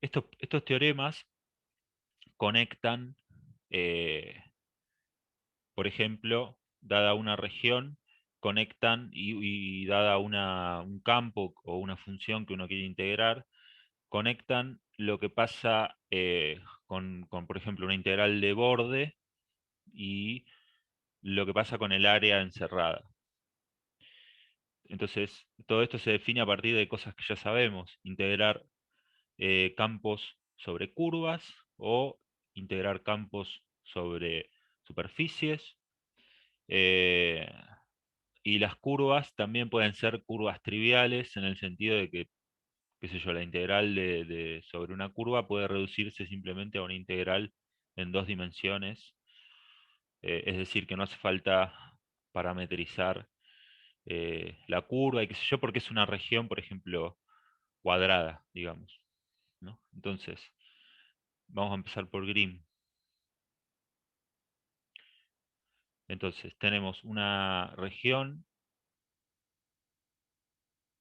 estos teoremas conectan, eh, por ejemplo, dada una región, conectan y dada un campo o una función que uno quiere integrar, conectan lo que pasa con, por ejemplo, una integral de borde y lo que pasa con el área encerrada. Entonces, todo esto se define a partir de cosas que ya sabemos, integrar campos sobre curvas o integrar campos sobre superficies. eh, y las curvas también pueden ser curvas triviales en el sentido de que, qué sé yo, la integral sobre una curva puede reducirse simplemente a una integral en dos dimensiones. Es decir, que no hace falta parametrizar la curva y qué sé yo, porque es una región, por ejemplo, cuadrada, digamos, ¿no? Entonces, vamos a empezar por Grimm. Entonces, tenemos una región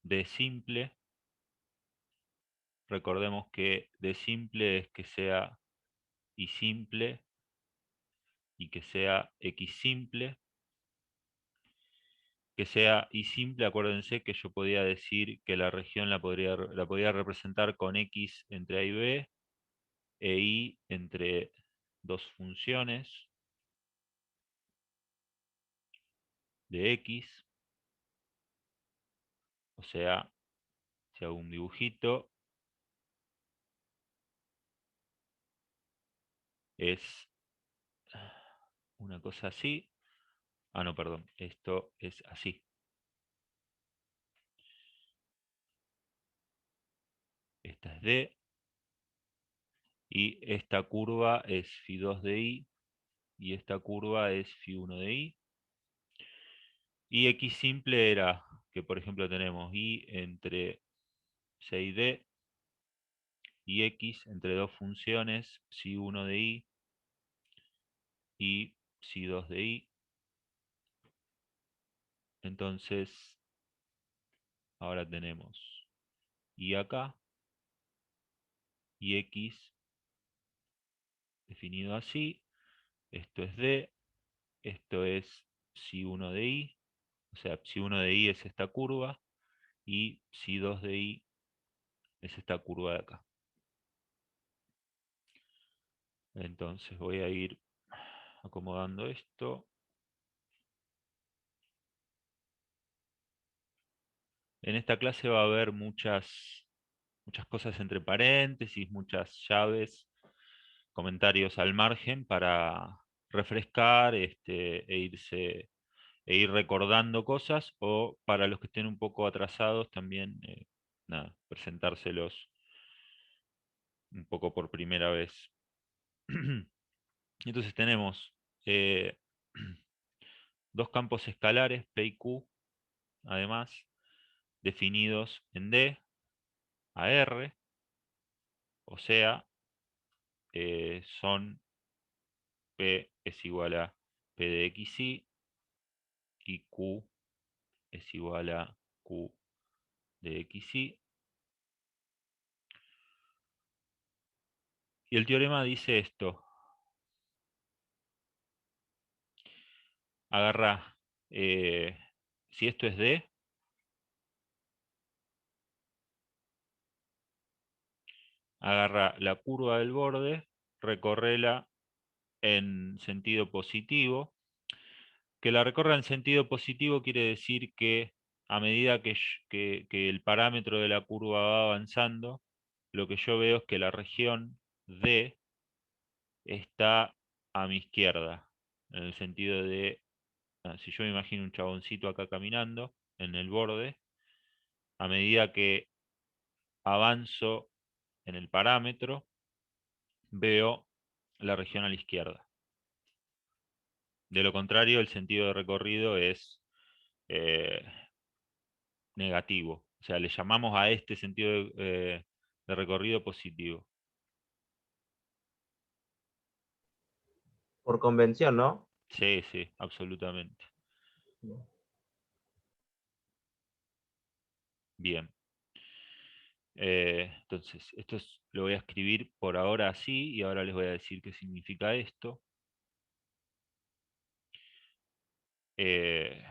de simple. Recordemos que de simple es que sea y simple y que sea x simple. Que sea y simple, acuérdense que yo podía decir que la región la podía representar con x entre a y b e y entre dos funciones de x. O sea, si hago un dibujito, es una cosa así. Ah, no, perdón, esto es así. Esta es D y esta curva es Φ2 de I y esta curva es Φ1 de I. Y X simple era que, por ejemplo, tenemos I entre C y D y X entre dos funciones, Φ1 de I y Φ2 de I. Entonces, ahora tenemos I acá y X definido así. Esto es D, esto es Φ1 de I, o sea, Φ1 de I es esta curva y Φ2 de I es esta curva de acá. Entonces voy a ir acomodando esto. En esta clase va a haber muchas cosas entre paréntesis, muchas llaves, comentarios al margen para refrescar e ir recordando cosas, o para los que estén un poco atrasados también, nada, presentárselos un poco por primera vez. Entonces tenemos eh, dos campos escalares, P y Q, además, definidos en D a R, o sea, son P es igual a P de xy y Q es igual a Q de xy. Y el teorema dice esto: agarra, si esto es D, agarra la curva del borde, recorrela en sentido positivo. Que la recorra en sentido positivo quiere decir que a medida que el parámetro de la curva va avanzando, lo que yo veo es que la región D está a mi izquierda, en el sentido de, si yo me imagino un chaboncito acá caminando en el borde, a medida que avanzo en el parámetro, veo la región a la izquierda. De lo contrario, el sentido de recorrido es eh, negativo. O sea, le llamamos a este sentido de recorrido positivo. Por convención, ¿no? Sí, sí, absolutamente. Bien. Entonces, lo voy a escribir por ahora así y ahora les voy a decir qué significa esto. Eh,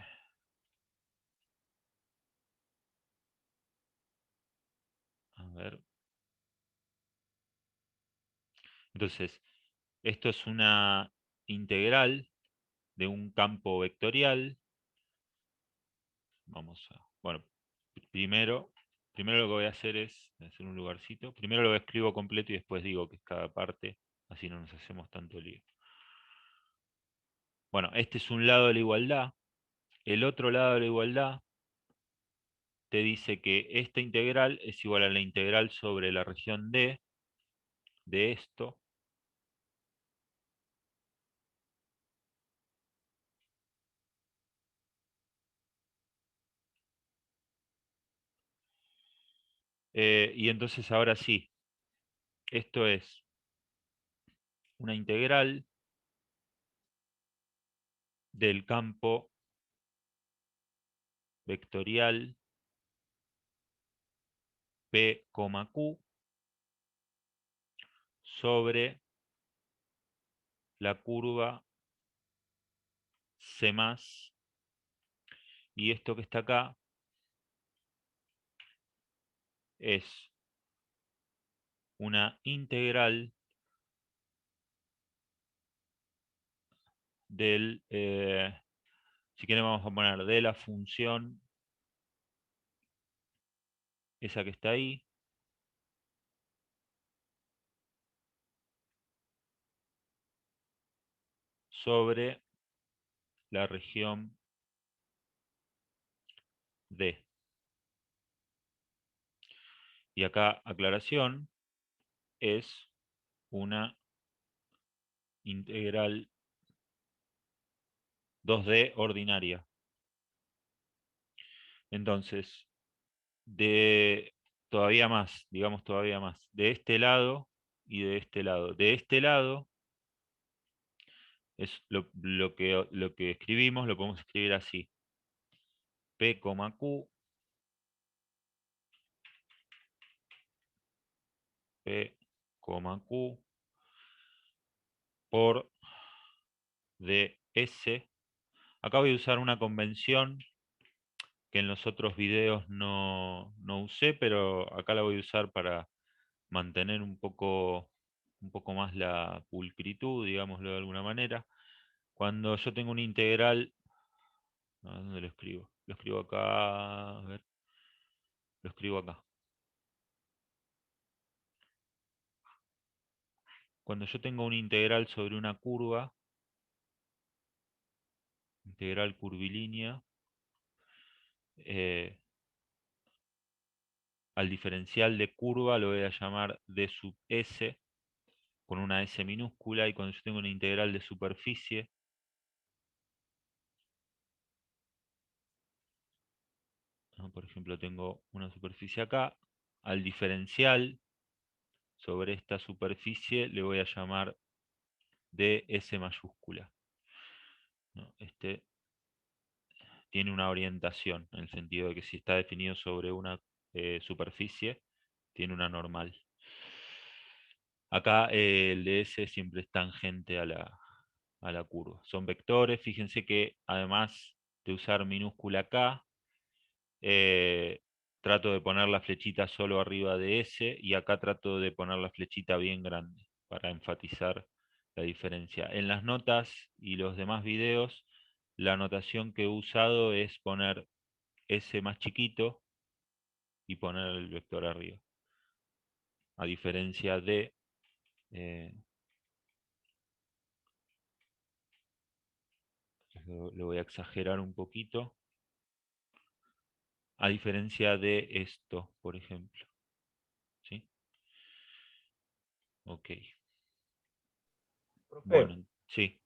a ver. Entonces, esto es una integral de un campo vectorial. Vamos a, bueno, primero, primero lo que voy a hacer es hacer un lugarcito. Primero lo escribo completo y después digo que es cada parte, así no nos hacemos tanto lío. Bueno, este es un lado de la igualdad. El otro lado de la igualdad te dice que esta integral es igual a la integral sobre la región D de esto. Y entonces ahora sí, esto es una integral del campo vectorial P, Q sobre la curva C más, y esto que está acá es una integral del, si queremos vamos a poner de la función, esa que está ahí, sobre la región D. Y acá, aclaración, es una integral 2D ordinaria. Entonces, de todavía más, digamos todavía más, de este lado y de este lado. De este lado es lo que escribimos, lo podemos escribir así. P, Q, P, Q por ds. Acá voy a usar una convención que en los otros videos no usé, pero acá la voy a usar para mantener un poco más la pulcritud, digámoslo de alguna manera. Cuando yo tengo una integral, ¿dónde lo escribo? Lo escribo acá, a ver, lo escribo acá. Cuando yo tengo una integral sobre una curva, integral curvilínea, eh, al diferencial de curva lo voy a llamar d sub s, con una s minúscula, y cuando yo tengo una integral de superficie, ¿no? Por ejemplo, tengo una superficie acá, al diferencial sobre esta superficie le voy a llamar ds mayúscula, ¿no? Este tiene una orientación, en el sentido de que si está definido sobre una superficie, tiene una normal. Acá el ds siempre es tangente a la curva. Son vectores, fíjense que además de usar minúscula K, trato de poner la flechita solo arriba de S, y acá trato de poner la flechita bien grande para enfatizar la diferencia. En las notas y los demás videos, la notación que he usado es poner S más chiquito y poner el vector arriba. A diferencia de... eh, lo voy a exagerar un poquito. A diferencia de esto, por ejemplo. ¿Sí? Ok. Profe, Bueno, sí,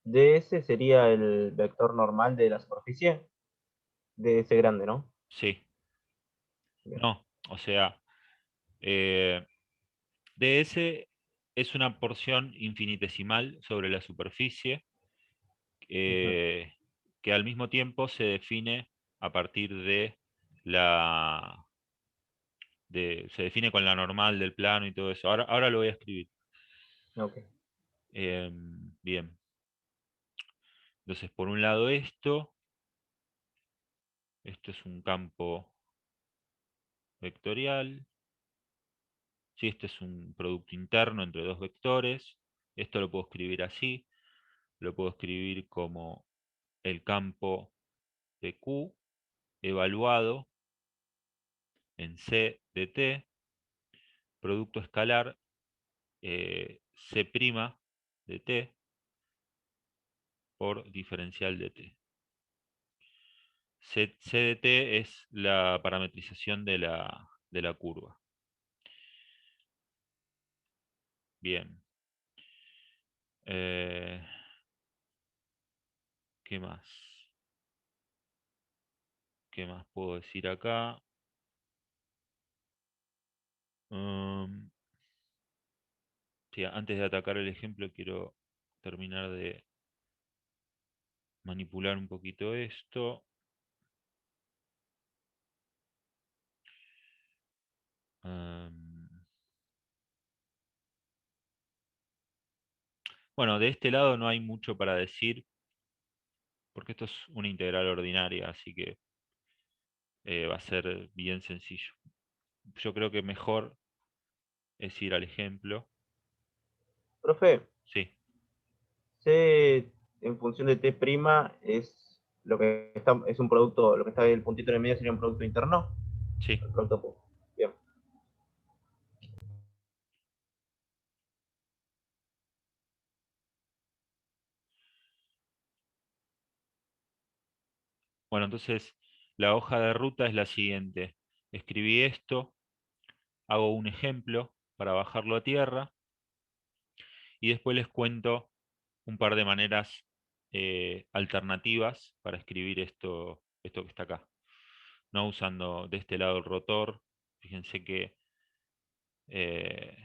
ds sería el vector normal de la superficie, ds grande, ¿no? sí. Bien. No, o sea, eh, ds es una porción infinitesimal sobre la superficie, Ujú. eh, que al mismo tiempo se define a partir de la, se define con la normal del plano y todo eso. Ahora lo voy a escribir. Ok. Bien. Entonces, por un lado esto es un campo vectorial. Sí, este es un producto interno entre dos vectores. Esto lo puedo escribir así. Lo puedo escribir como el campo de Q evaluado en C de T, producto escalar C' de T por diferencial de T. C de T es la parametrización de la curva. Bien. Eh, ¿Qué más? ¿Qué más puedo decir acá? Um, sí, antes de atacar el ejemplo, quiero terminar de manipular un poquito esto. Um, bueno, de este lado no hay mucho para decir, porque esto es una integral ordinaria, así que va a ser bien sencillo. Yo creo que mejor es ir al ejemplo. Profe, Sí, C en función de T' es lo que está, es un producto, lo que está el puntito en el medio sería un producto interno. sí. El producto bien. Bueno, entonces la hoja de ruta es la siguiente. Escribí esto, hago un ejemplo para bajarlo a tierra y después les cuento un par de maneras alternativas para escribir esto que está acá. No usando de este lado el rotor. Fíjense que eh,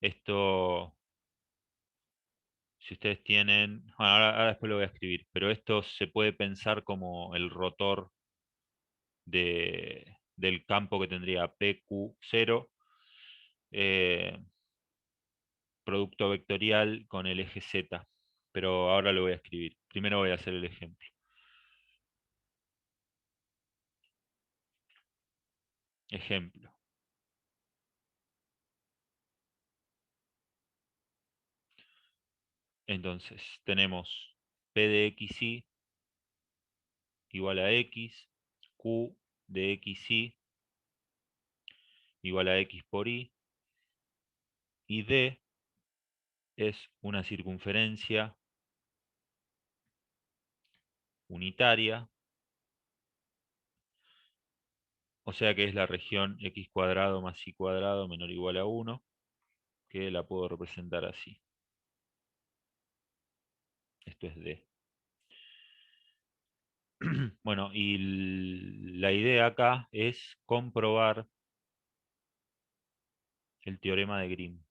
esto, si ustedes tienen, bueno, ahora después lo voy a escribir, pero esto se puede pensar como el rotor del campo que tendría PQ0, eh, producto vectorial con el eje Z. Pero ahora lo voy a escribir. Primero voy a hacer el ejemplo. Ejemplo. Entonces, tenemos P de xy igual a x, Q de xy igual a x por y D es una circunferencia unitaria, o sea que es la región x cuadrado más y cuadrado menor o igual a 1, que la puedo representar así. Esto es D. Bueno, y la idea acá es comprobar el teorema de Grimm.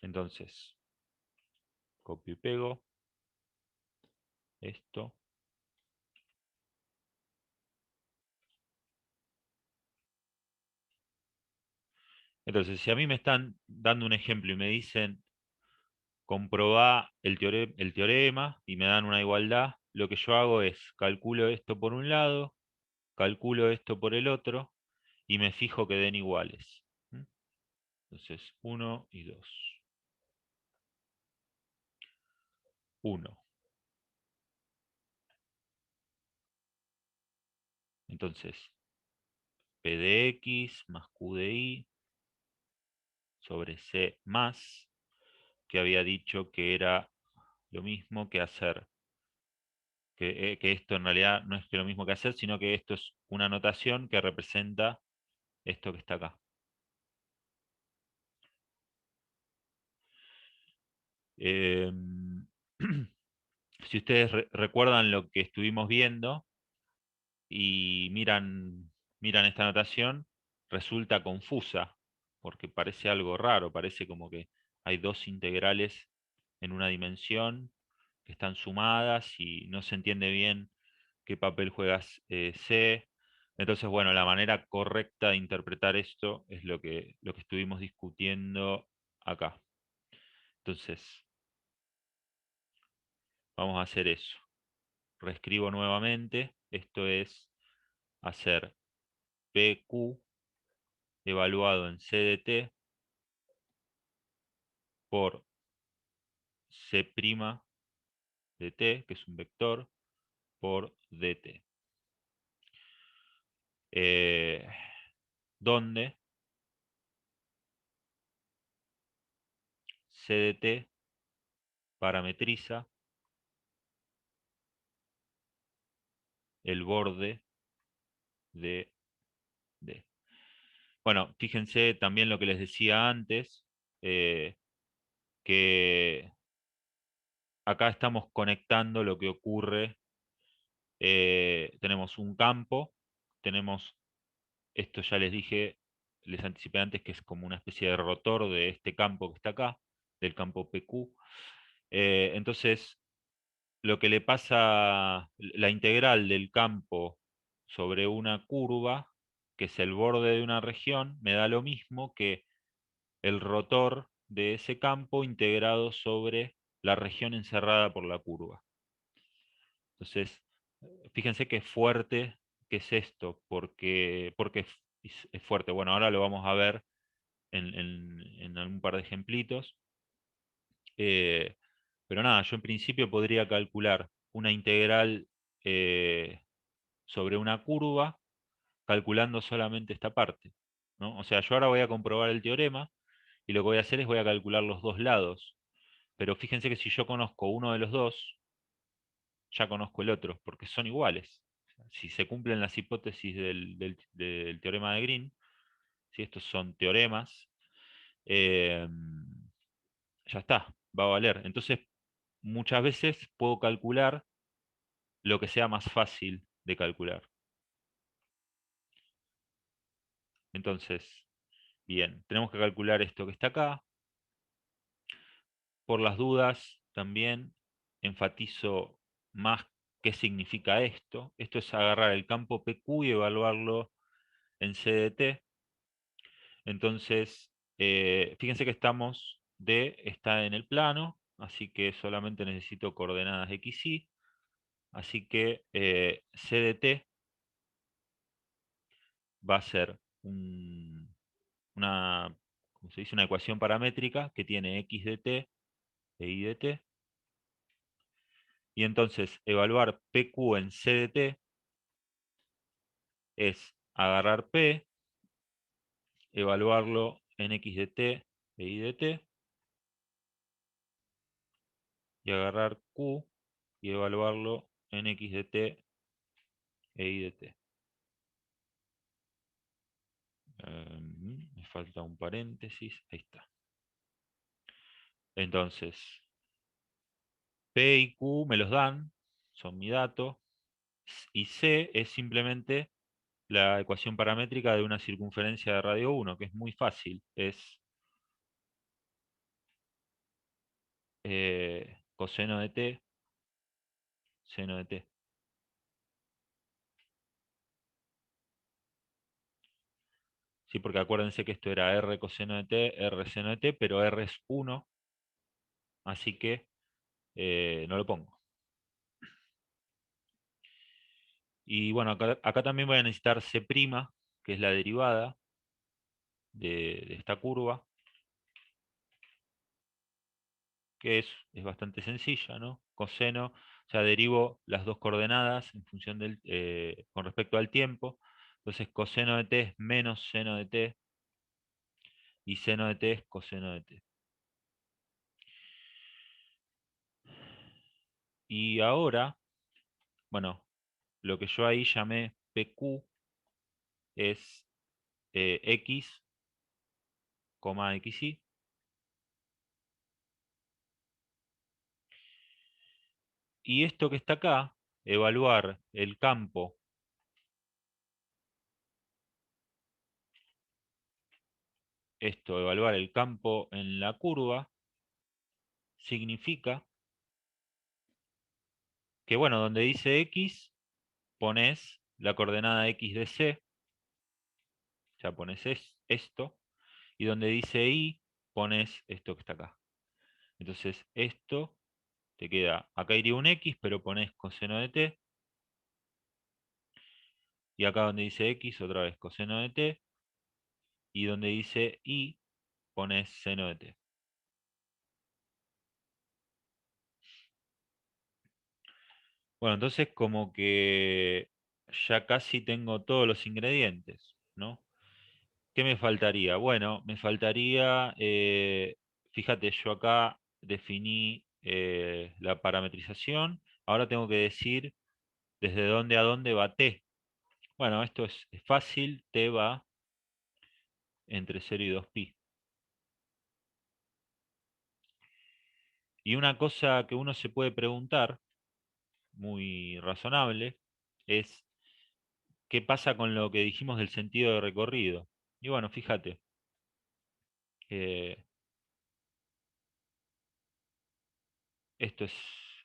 Entonces, copio y pego esto. Entonces, si a mí me están dando un ejemplo y me dicen comprobar el teorema y me dan una igualdad, lo que yo hago es calculo esto por un lado, calculo esto por el otro y me fijo que den iguales. ¿Mm? Entonces, 1 y 2. 1. Entonces, P de x más Q de y sobre C más, que había dicho que era lo mismo que hacer, que esto en realidad no es que lo mismo que hacer, sino que esto es una notación que representa esto que está acá. Em, si ustedes recuerdan lo que estuvimos viendo y miran esta notación, resulta confusa, porque parece algo raro, parece como que hay dos integrales en una dimensión que están sumadas y no se entiende bien qué papel juega C. Entonces, bueno, la manera correcta de interpretar esto es lo que estuvimos discutiendo acá. Entonces, vamos a hacer eso. Reescribo nuevamente. Esto es hacer PQ evaluado en C de T por C' de T, que es un vector, por dt. Donde C de T parametriza el borde de D. Bueno, fíjense también lo que les decía antes, eh, que acá estamos conectando lo que ocurre. Tenemos un campo, tenemos, esto ya les dije, les anticipé antes que es como una especie de rotor de este campo que está acá, del campo PQ. Entonces, lo que le pasa, la integral del campo sobre una curva, que es el borde de una región, me da lo mismo que el rotor de ese campo integrado sobre la región encerrada por la curva. Entonces, fíjense qué fuerte que es esto, porque es fuerte. Bueno, ahora lo vamos a ver en algún par de ejemplitos. Eh, pero nada, yo en principio podría calcular una integral sobre una curva calculando solamente esta parte, ¿no? O sea, yo ahora voy a comprobar el teorema y lo que voy a hacer es voy a calcular los dos lados. Pero fíjense que si yo conozco uno de los dos, ya conozco el otro, porque son iguales. Si se cumplen las hipótesis del teorema de Green, si estos son teoremas, eh, ya está, va a valer. Entonces, muchas veces puedo calcular lo que sea más fácil de calcular. Entonces, bien, tenemos que calcular esto que está acá. Por las dudas, también enfatizo más qué significa esto. Esto es agarrar el campo PQ y evaluarlo en CDT. Entonces, fíjense que D está en el plano, así que solamente necesito coordenadas X, Y. Así que CDT va a ser una, ¿cómo se dice? Una ecuación paramétrica que tiene X de T e Y de T. Y entonces, evaluar PQ en C de T es agarrar P, evaluarlo en X de T e Y de T, y agarrar Q y evaluarlo en X de T e Y de T. Me falta un paréntesis, ahí está. Entonces, P y Q me los dan, son mi dato, y C es simplemente la ecuación paramétrica de una circunferencia de radio 1, que es muy fácil, es coseno de T, seno de T. Sí, porque acuérdense que esto era R coseno de T, R seno de T, pero R es 1, así que no lo pongo. Y bueno, acá también voy a necesitar C', que es la derivada de esta curva, que es bastante sencilla, ¿no? Coseno, o sea, derivo las dos coordenadas en función con respecto al tiempo. Entonces, coseno de t es menos seno de t y seno de t es coseno de t. Y ahora, bueno, lo que yo ahí llamé PQ es X, XY. Y esto que está acá, evaluar el campo, evaluar el campo en la curva, significa que bueno, donde dice X, pones la coordenada X de C, ya pones esto, y donde dice Y, pones esto que está acá. Entonces esto te queda, acá iría un X, pero pones coseno de T, y acá donde dice X, otra vez coseno de T, y donde dice Y, pones seno de T. Bueno, entonces como que ya casi tengo todos los ingredientes, ¿no? ¿Qué me faltaría? Bueno, me faltaría, fíjate, yo acá definí la parametrización, ahora tengo que decir desde dónde a dónde va T. Bueno, esto es fácil, T va entre 0 y 2pi. Y una cosa que uno se puede preguntar, muy razonable, es qué pasa con lo que dijimos del sentido de recorrido. Y bueno, fíjate, eh, esto es,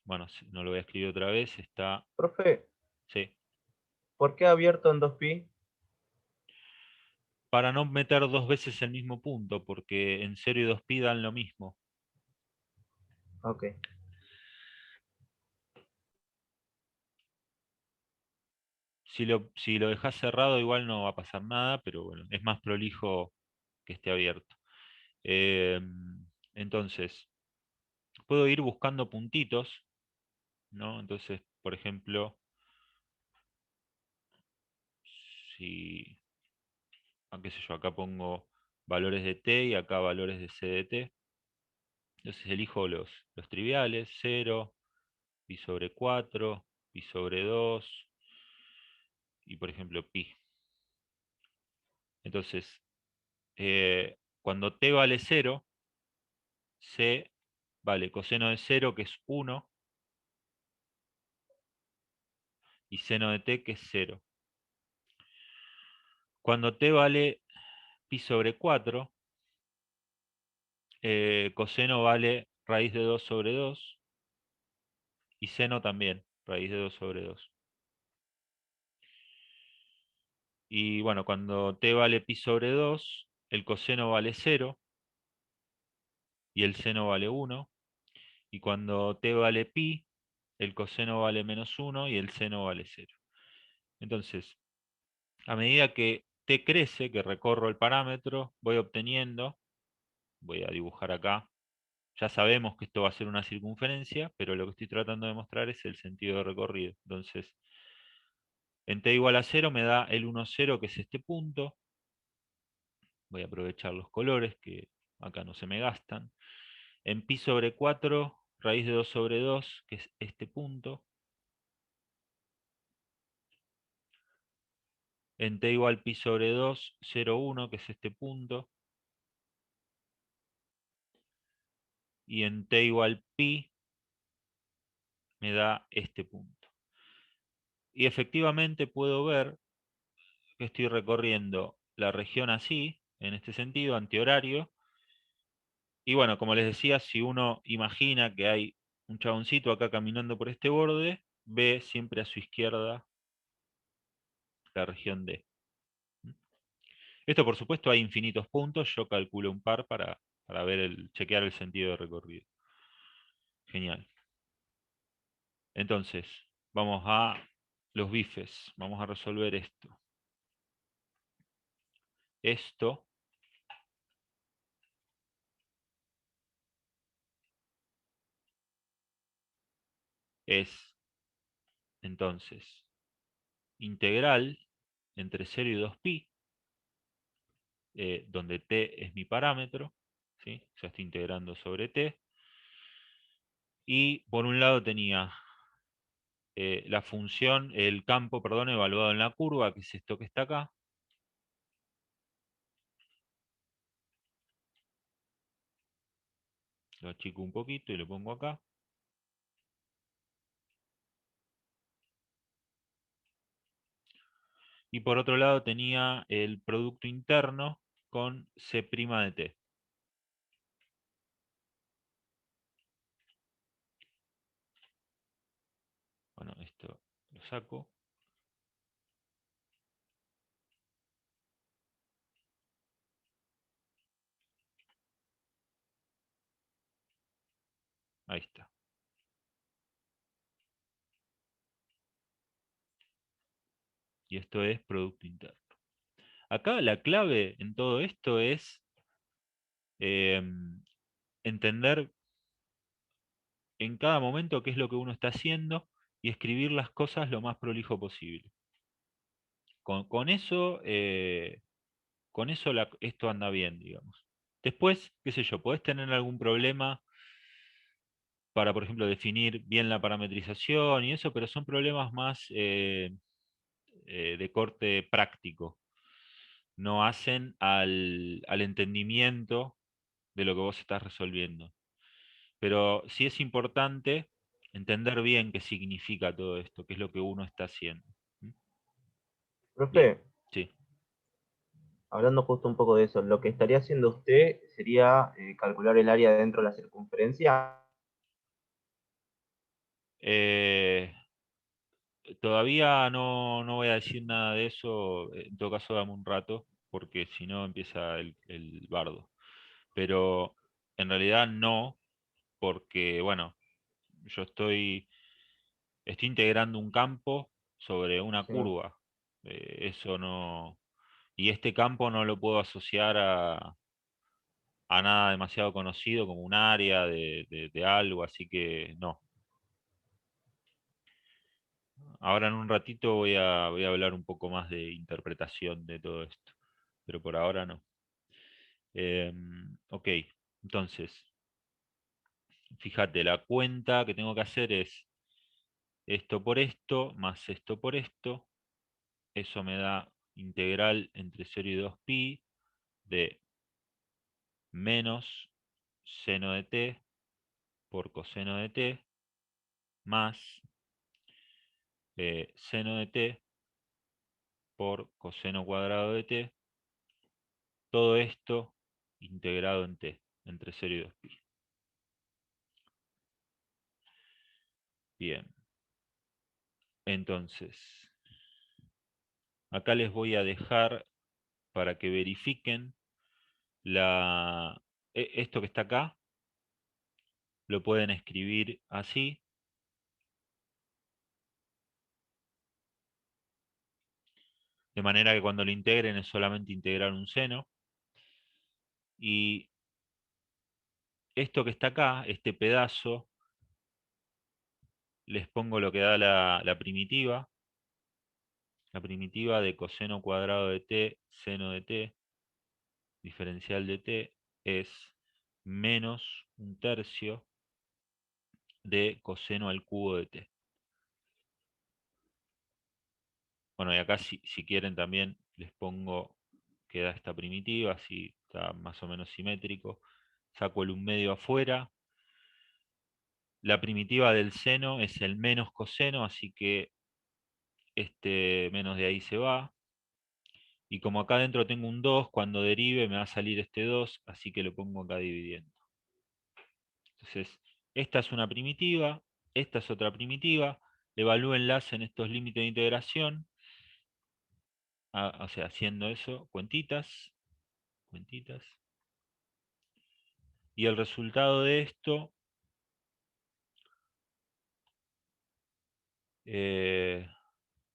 bueno, no lo voy a escribir otra vez, está, Profe, sí, ¿por qué abierto en 2pi? para no meter dos veces el mismo punto, porque en 0 y 2pi dan lo mismo. Ok. Si lo dejas cerrado igual no va a pasar nada, pero bueno, es más prolijo que esté abierto. Eh, entonces, puedo ir buscando puntitos, ¿no? Entonces, por ejemplo, si, qué sé yo, acá pongo valores de t y acá valores de c de t. Entonces elijo los triviales, 0, pi sobre 4, pi sobre 2 y por ejemplo pi. Entonces, cuando t vale 0, c vale coseno de 0 que es 1 y seno de t que es 0. Cuando t vale pi sobre 4, coseno vale raíz de 2 sobre 2 y seno también, raíz de 2 sobre 2. Y bueno, cuando t vale pi sobre 2, el coseno vale 0 y el seno vale 1. Y cuando t vale pi, el coseno vale menos 1 y el seno vale 0. Entonces, a medida que t crece, que recorro el parámetro, voy obteniendo, voy a dibujar acá, ya sabemos que esto va a ser una circunferencia, pero lo que estoy tratando de mostrar es el sentido de recorrido. Entonces, en t igual a 0 me da el 1, 0, que es este punto. Voy a aprovechar los colores que acá no se me gastan. En pi sobre 4, raíz de 2 sobre 2, que es este punto. En t igual pi sobre 2, 0, 1, que es este punto. Y en t igual pi me da este punto. Y efectivamente puedo ver que estoy recorriendo la región así, en este sentido, antihorario. Y bueno, como les decía, si uno imagina que hay un chaboncito acá caminando por este borde, ve siempre a su izquierda la región D. Esto, por supuesto, hay infinitos puntos. Yo calculo un par para ver chequear el sentido de recorrido. Genial. Entonces, vamos a los bifes. Vamos a resolver esto. Esto es, entonces, integral entre 0 y 2pi, donde t es mi parámetro. ¿Sí? Ya estoy integrando sobre t. Y por un lado tenía la función, el campo, perdón, evaluado en la curva, que es esto que está acá. Lo achico un poquito y lo pongo acá. Y por otro lado tenía el producto interno con C' de t. Lo saco. Ahí está. Y esto es producto interno. Acá la clave en todo esto es entender en cada momento qué es lo que uno está haciendo y escribir las cosas lo más prolijo posible. Con eso esto anda bien, digamos. Después, qué sé yo, podés tener algún problema para, por ejemplo, definir bien la parametrización y eso, pero son problemas más de corte práctico. No hacen al entendimiento de lo que vos estás resolviendo. Pero sí es importante entender bien qué significa todo esto, qué es lo que uno está haciendo. ¿Mm? Bien, Profe, sí. hablando justo un poco de eso, lo que estaría haciendo usted sería calcular el área dentro de la circunferencia. Eh, Todavía no voy a decir nada de eso, en todo caso dame un rato, porque si no empieza el bardo. Pero en realidad no, porque bueno, yo estoy integrando un campo sobre una Sí. curva. Eso no. Y este campo no lo puedo asociar a nada demasiado conocido como un área de algo, así que no. Ahora en un ratito voy a hablar un poco más de interpretación de todo esto, pero por ahora no. Ok, entonces, fíjate, la cuenta que tengo que hacer es esto por esto, más esto por esto. Eso me da integral entre 0 y 2pi de menos seno de t por coseno de t más seno de t por coseno cuadrado de t. Todo esto integrado en t, entre 0 y 2pi. Bien, entonces, acá les voy a dejar para que verifiquen esto que está acá, lo pueden escribir así, de manera que cuando lo integren es solamente integrar un seno. Y esto que está acá, este pedazo, les pongo lo que da la primitiva de coseno cuadrado de t, seno de t, diferencial de t, es menos un tercio de coseno al cubo de t. Bueno, y acá si quieren también les pongo que da esta primitiva, así está más o menos simétrico. Saco el 1/2 afuera. La primitiva del seno es el menos coseno, así que este menos de ahí se va. Y como acá adentro tengo un 2, cuando derive me va a salir este 2, así que lo pongo acá dividiendo. Entonces, esta es una primitiva, esta es otra primitiva. Evalúenlas en estos límites de integración. O sea, haciendo eso, cuentitas, cuentitas. Y el resultado de esto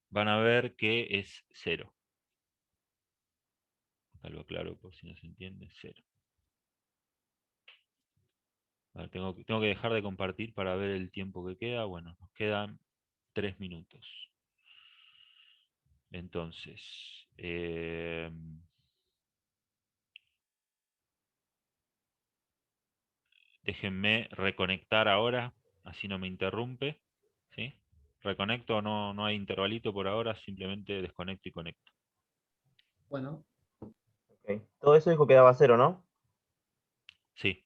van a ver que es 0. Acá lo aclaro por si no se entiende, 0. Vale, tengo que dejar de compartir para ver el tiempo que queda. Bueno, nos quedan 3 minutos. Entonces, déjenme reconectar ahora, así no me interrumpe. ¿Sí? Reconecto, no hay intervalito por ahora, simplemente desconecto y conecto. Bueno, Ok. Todo eso dijo que daba cero, ¿no? Sí.